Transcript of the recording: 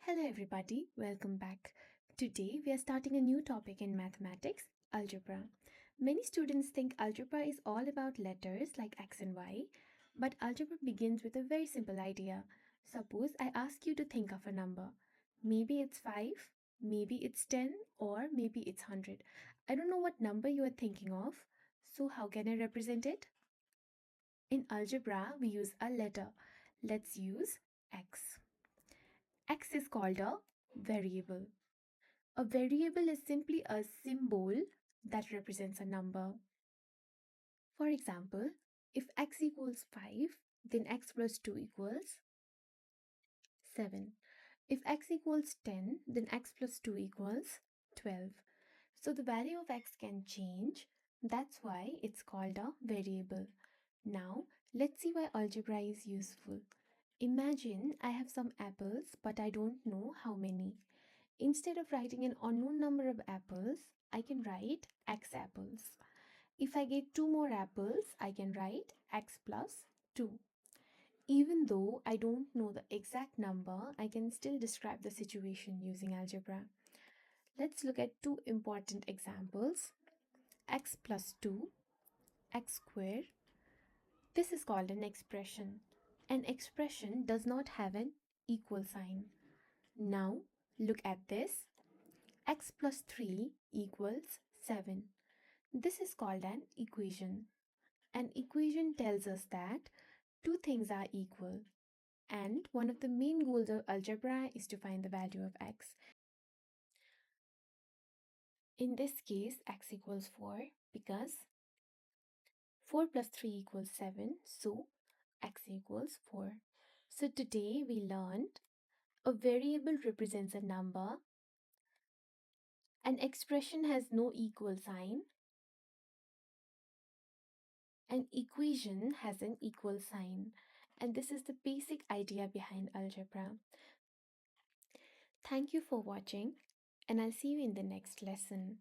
Hello, everybody. Welcome back. Today, we are starting a new topic in mathematics algebra. Many students think algebra is all about letters like x and y, but algebra begins with a very simple idea. Suppose I ask you to think of a number. Maybe it's 5, maybe it's 10, or maybe it's 100. I don't know what number you are thinking of, so how can I represent it? In algebra, we use a letter. Let's use x. X is called a variable. A variable is simply a symbol that represents a number. For example, if x equals 5, then x plus 2 equals 7. If x equals 10, then x plus 2 equals 12. So the value of x can change. That's why it's called a variable. Now, let's see why algebra is useful. Imagine I have some apples, but I don't know how many. Instead of writing an unknown number of apples, I can write x apples. If I get 2 more apples, I can write x plus 2. Even though I don't know the exact number, I can still describe the situation using algebra. Let's look at two important examples. X plus 2, x squared. This is called an expression. An expression does not have an equal sign. Now, look at this. X plus 3 equals 7. This is called an equation. An equation tells us that two things are equal, and one of the main goals of algebra is to find the value of x. In this case, x equals 4 because 4 plus 3 equals 7, so x equals 4. So today we learned a variable represents a number, an expression has no equal sign, an equation has an equal sign, and this is the basic idea behind algebra. Thank you for watching, and I'll see you in the next lesson.